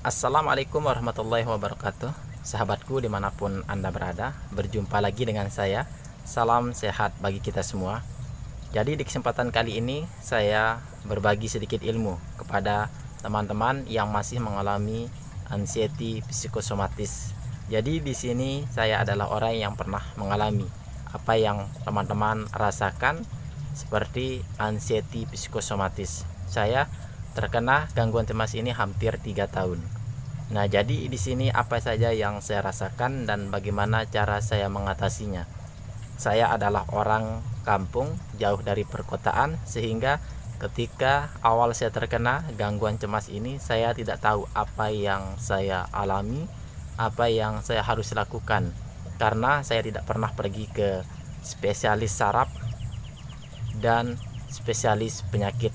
Assalamualaikum warahmatullahi wabarakatuh. Sahabatku dimanapun Anda berada, berjumpa lagi dengan saya. Salam sehat bagi kita semua. Jadi di kesempatan kali ini saya berbagi sedikit ilmu kepada teman-teman yang masih mengalami anxiety psikosomatis. Jadi di sini saya adalah orang yang pernah mengalami apa yang teman-teman rasakan seperti anxiety psikosomatis. Saya terkena gangguan cemas ini hampir 3 tahun. Nah, jadi di sini apa saja yang saya rasakan dan bagaimana cara saya mengatasinya. Saya adalah orang kampung, jauh dari perkotaan, sehingga ketika awal saya terkena gangguan cemas ini, saya tidak tahu apa yang saya alami, apa yang saya harus lakukan, karena saya tidak pernah pergi ke spesialis saraf dan spesialis penyakit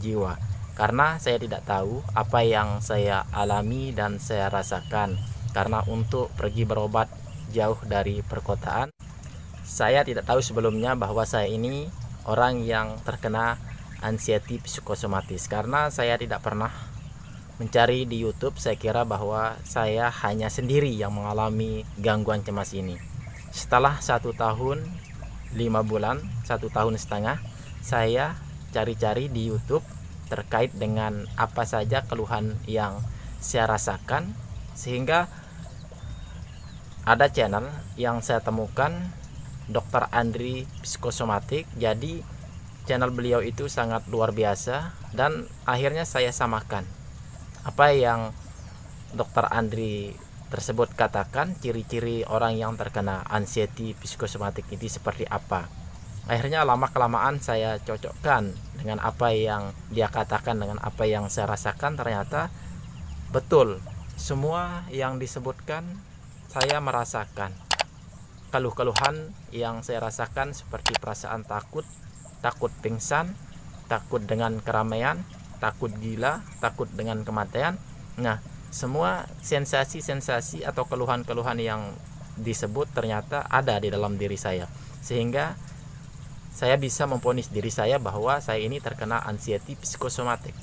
jiwa, karena saya tidak tahu apa yang saya alami dan saya rasakan. Karena untuk pergi berobat jauh dari perkotaan, saya tidak tahu sebelumnya bahwa saya ini orang yang terkena anxiety psikosomatis. Karena saya tidak pernah mencari di YouTube, saya kira bahwa saya hanya sendiri yang mengalami gangguan cemas ini. Setelah 1 tahun 5 bulan, 1,5 tahun, saya cari-cari di YouTube terkait dengan apa saja keluhan yang saya rasakan, sehingga ada channel yang saya temukan, Dr. Andri Psikosomatik. Jadi channel beliau itu sangat luar biasa, dan akhirnya saya samakan apa yang Dr. Andri tersebut katakan, ciri-ciri orang yang terkena anxiety psikosomatik ini seperti apa. Akhirnya lama kelamaan saya cocokkan dengan apa yang dia katakan dengan apa yang saya rasakan. Ternyata betul, semua yang disebutkan saya merasakan. Keluh-keluhan yang saya rasakan seperti perasaan takut, takut pingsan, takut dengan keramaian, takut gila, takut dengan kematian. Nah, semua sensasi-sensasi atau keluhan-keluhan yang disebut ternyata ada di dalam diri saya, sehingga saya bisa memvonis diri saya bahwa saya ini terkena anxiety psikosomatik.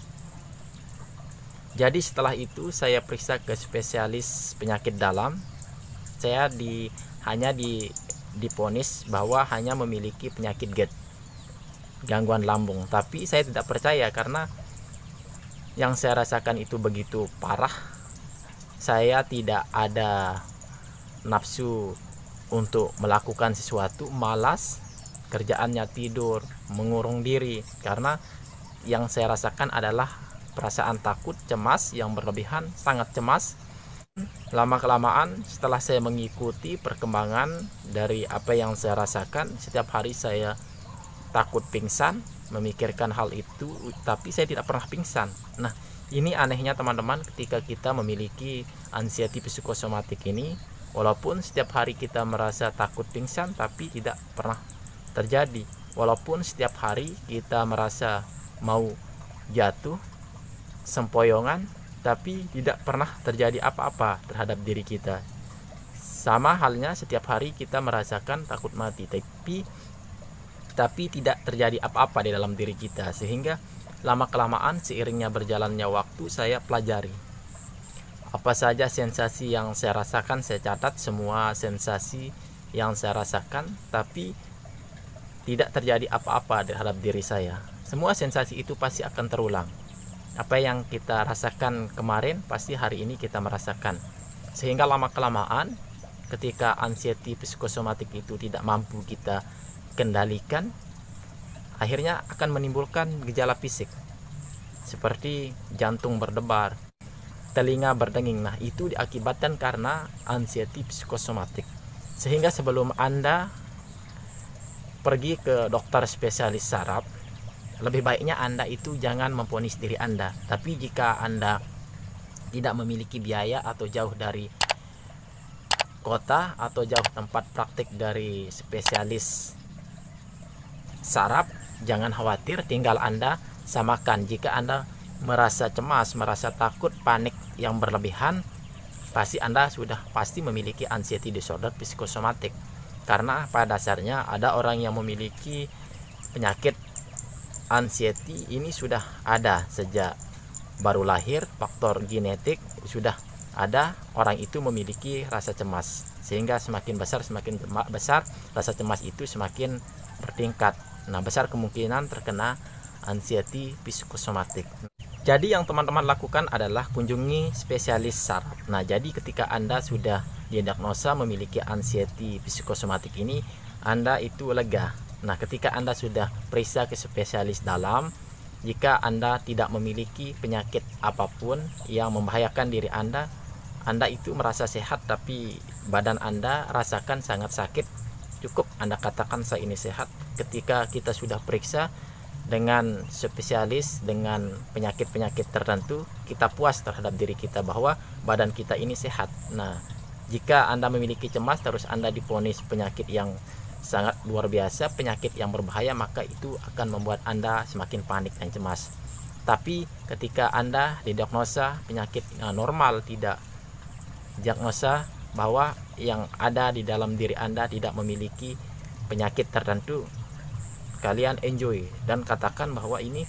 Jadi setelah itu saya periksa ke spesialis penyakit dalam. Saya hanya divonis bahwa hanya memiliki penyakit GERD, gangguan lambung. Tapi saya tidak percaya, karena yang saya rasakan itu begitu parah. Saya tidak ada nafsu untuk melakukan sesuatu, malas, kerjaannya tidur, mengurung diri, karena yang saya rasakan adalah perasaan takut, cemas yang berlebihan, sangat cemas. Lama kelamaan setelah saya mengikuti perkembangan dari apa yang saya rasakan, setiap hari saya takut pingsan, memikirkan hal itu, tapi saya tidak pernah pingsan. Nah, ini anehnya teman-teman, ketika kita memiliki anxiety psikosomatik ini, walaupun setiap hari kita merasa takut pingsan, tapi tidak pernah terjadi. Walaupun setiap hari kita merasa mau jatuh sempoyongan, tapi tidak pernah terjadi apa-apa terhadap diri kita. Sama halnya setiap hari kita merasakan takut mati, tapi tidak terjadi apa-apa di dalam diri kita. Sehingga lama kelamaan seiringnya berjalannya waktu, saya pelajari apa saja sensasi yang saya rasakan. Saya catat semua sensasi yang saya rasakan, tapi tidak terjadi apa-apa terhadap diri saya. Semua sensasi itu pasti akan terulang. Apa yang kita rasakan kemarin, pasti hari ini kita merasakan. Sehingga lama kelamaan ketika anxiety psikosomatik itu tidak mampu kita kendalikan, akhirnya akan menimbulkan gejala fisik seperti jantung berdebar, telinga berdenging. Nah, itu diakibatkan karena anxiety psikosomatik. Sehingga sebelum Anda pergi ke dokter spesialis saraf, lebih baiknya Anda itu jangan memvonis diri Anda. Tapi jika Anda tidak memiliki biaya atau jauh dari kota atau jauh tempat praktik dari spesialis saraf, jangan khawatir, tinggal Anda samakan. Jika Anda merasa cemas, merasa takut, panik yang berlebihan, pasti Anda sudah pasti memiliki anxiety disorder psikosomatik. Karena pada dasarnya ada orang yang memiliki penyakit anxiety ini sudah ada sejak baru lahir, faktor genetik sudah ada, orang itu memiliki rasa cemas, sehingga semakin besar rasa cemas itu semakin bertingkat. Nah, besar kemungkinan terkena anxiety psikosomatik. Jadi yang teman-teman lakukan adalah kunjungi spesialis saraf. Nah, jadi ketika Anda sudah didiagnosa memiliki anxiety psikosomatik ini, Anda itu lega. Nah, ketika Anda sudah periksa ke spesialis dalam, jika Anda tidak memiliki penyakit apapun yang membahayakan diri Anda itu merasa sehat, tapi badan Anda rasakan sangat sakit, cukup Anda katakan saya ini sehat. Ketika kita sudah periksa dengan spesialis dengan penyakit-penyakit tertentu, kita puas terhadap diri kita bahwa badan kita ini sehat. Nah, jika Anda memiliki cemas terus Anda divonis penyakit yang sangat luar biasa, penyakit yang berbahaya, maka itu akan membuat Anda semakin panik dan cemas. Tapi ketika Anda didiagnosa penyakit normal, tidak diagnosa bahwa yang ada di dalam diri Anda tidak memiliki penyakit tertentu, kalian enjoy dan katakan bahwa ini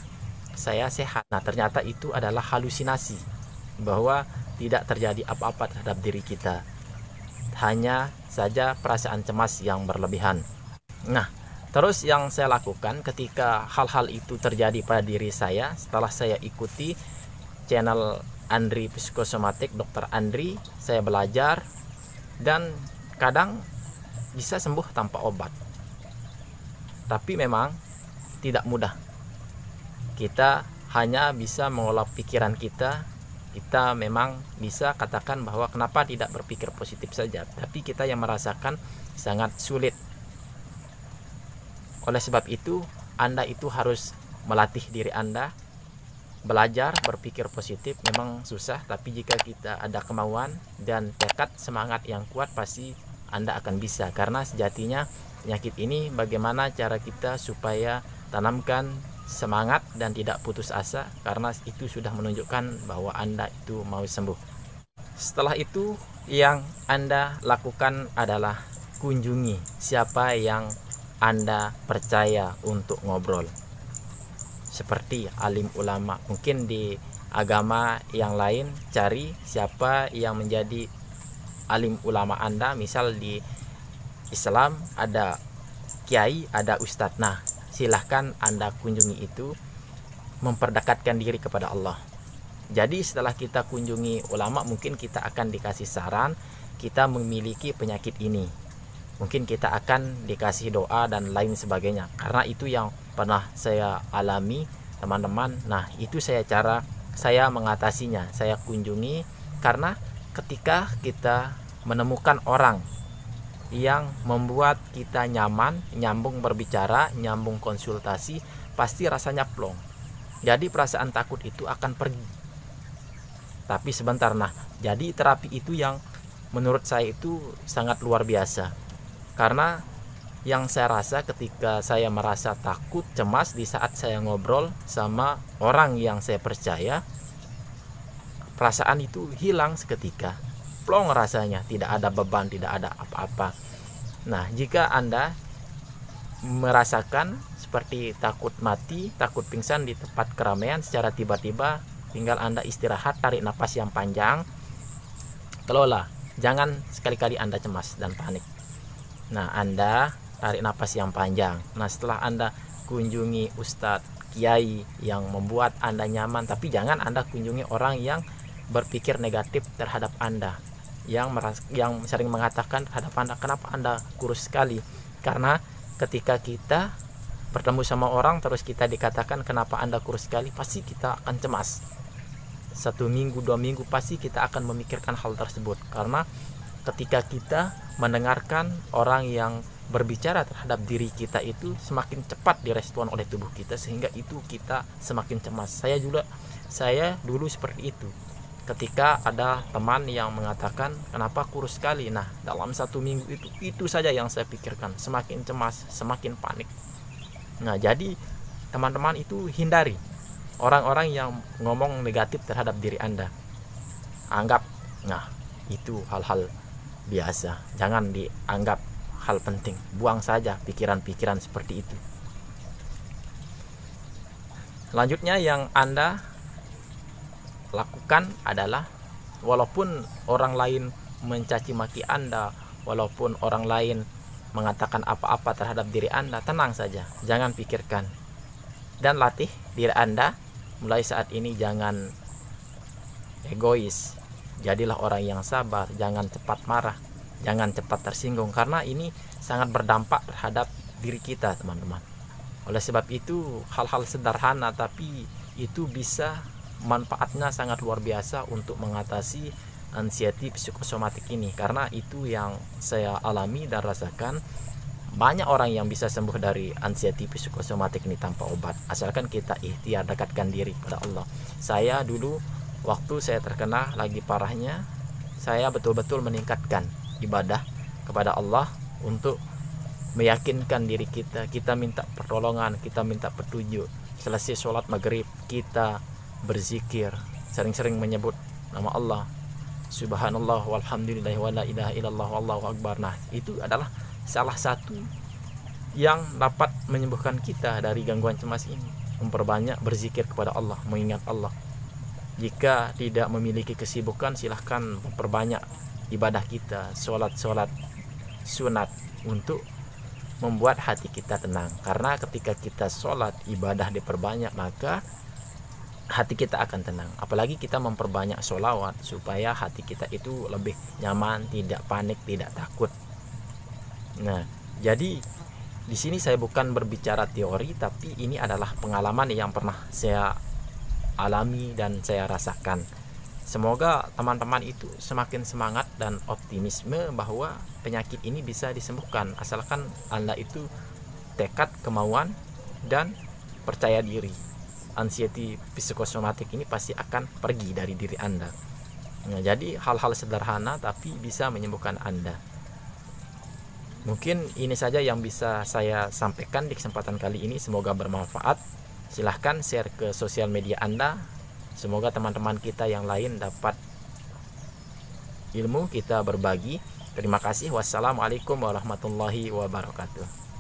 saya sehat. Nah, ternyata itu adalah halusinasi, bahwa tidak terjadi apa-apa terhadap diri kita, hanya saja perasaan cemas yang berlebihan. Nah, terus yang saya lakukan ketika hal-hal itu terjadi pada diri saya, setelah saya ikuti channel Andri Psikosomatik, Dr. Andri, saya belajar dan kadang bisa sembuh tanpa obat. Tapi memang tidak mudah. Kita hanya bisa mengolah pikiran kita. Kita memang bisa katakan bahwa kenapa tidak berpikir positif saja, tapi kita yang merasakan sangat sulit. Oleh sebab itu, Anda itu harus melatih diri Anda. Belajar berpikir positif memang susah, tapi jika kita ada kemauan dan tekad semangat yang kuat, pasti Anda akan bisa. Karena sejatinya penyakit ini bagaimana cara kita supaya tanamkan semangat dan tidak putus asa, karena itu sudah menunjukkan bahwa Anda itu mau sembuh. Setelah itu yang Anda lakukan adalah kunjungi siapa yang Anda percaya untuk ngobrol, seperti alim ulama. Mungkin di agama yang lain cari siapa yang menjadi alim ulama Anda. Misal di Islam ada kiai, ada ustadz. Nah, silahkan Anda kunjungi itu, memperdekatkan diri kepada Allah. Jadi setelah kita kunjungi ulama, mungkin kita akan dikasih saran kita memiliki penyakit ini, mungkin kita akan dikasih doa dan lain sebagainya. Karena itu yang pernah saya alami, teman-teman. Nah, itu cara saya mengatasinya. Saya kunjungi, karena ketika kita menemukan orang yang membuat kita nyaman, nyambung berbicara, nyambung konsultasi, pasti rasanya plong. Jadi perasaan takut itu akan pergi, tapi sebentar. Nah, jadi terapi itu yang menurut saya itu sangat luar biasa. Karena yang saya rasa ketika saya merasa takut, cemas, di saat saya ngobrol sama orang yang saya percaya, perasaan itu hilang seketika, plong rasanya, tidak ada beban, tidak ada apa-apa. Nah, jika Anda merasakan seperti takut mati, takut pingsan di tempat keramaian secara tiba-tiba, tinggal Anda istirahat, tarik napas yang panjang, kelola. Jangan sekali-kali Anda cemas dan panik. Nah, Anda tarik napas yang panjang. Nah, setelah Anda kunjungi ustadz, kiai yang membuat Anda nyaman, tapi jangan Anda kunjungi orang yang berpikir negatif terhadap Anda, yang sering mengatakan terhadap Anda, kenapa Anda kurus sekali. Karena ketika kita bertemu sama orang terus kita dikatakan kenapa Anda kurus sekali, pasti kita akan cemas. 1 minggu, 2 minggu pasti kita akan memikirkan hal tersebut. Karena ketika kita mendengarkan orang yang berbicara terhadap diri kita itu semakin cepat direspon oleh tubuh kita, sehingga itu kita semakin cemas. Saya dulu seperti itu. Ketika ada teman yang mengatakan kenapa kurus sekali, nah dalam 1 minggu itu saja yang saya pikirkan, semakin cemas, semakin panik. Nah, jadi teman-teman itu hindari orang-orang yang ngomong negatif terhadap diri Anda. Anggap, nah itu hal-hal biasa, jangan dianggap hal penting, buang saja pikiran-pikiran seperti itu. Selanjutnya yang Anda lakukan adalah walaupun orang lain mencaci maki Anda, walaupun orang lain mengatakan apa-apa terhadap diri Anda, tenang saja, jangan pikirkan. Dan latih diri Anda mulai saat ini, jangan egois. Jadilah orang yang sabar, jangan cepat marah, jangan cepat tersinggung, karena ini sangat berdampak terhadap diri kita, teman-teman. Oleh sebab itu, hal-hal sederhana tapi itu bisa manfaatnya sangat luar biasa untuk mengatasi anxiety psikosomatik ini, karena itu yang saya alami dan rasakan. Banyak orang yang bisa sembuh dari anxiety psikosomatik ini tanpa obat, asalkan kita ikhtiar dekatkan diri pada Allah. Saya dulu waktu saya terkena lagi parahnya, saya betul-betul meningkatkan ibadah kepada Allah untuk meyakinkan diri kita, kita minta pertolongan, kita minta petunjuk. Selesai sholat maghrib, kita berzikir, sering-sering menyebut nama Allah, subhanallah walhamdulillah wa la ilaha illallah wallahu akbar. Nah, itu adalah salah satu yang dapat menyembuhkan kita dari gangguan cemas ini. Memperbanyak berzikir kepada Allah, mengingat Allah. Jika tidak memiliki kesibukan, silahkan memperbanyak ibadah kita, sholat-sholat sunat, untuk membuat hati kita tenang. Karena ketika kita sholat, ibadah diperbanyak, maka hati kita akan tenang. Apalagi kita memperbanyak sholawat supaya hati kita itu lebih nyaman, tidak panik, tidak takut. Nah, jadi di sini saya bukan berbicara teori, tapi ini adalah pengalaman yang pernah saya alami dan saya rasakan. Semoga teman-teman itu semakin semangat dan optimisme bahwa penyakit ini bisa disembuhkan, asalkan Anda itu tekad, kemauan, dan percaya diri. Anxiety psikosomatik ini pasti akan pergi dari diri Anda. Nah, jadi hal-hal sederhana tapi bisa menyembuhkan Anda. Mungkin ini saja yang bisa saya sampaikan di kesempatan kali ini. Semoga bermanfaat. Silahkan share ke sosial media Anda. Semoga teman-teman kita yang lain dapat ilmu kita berbagi. Terima kasih. Wassalamualaikum warahmatullahi wabarakatuh.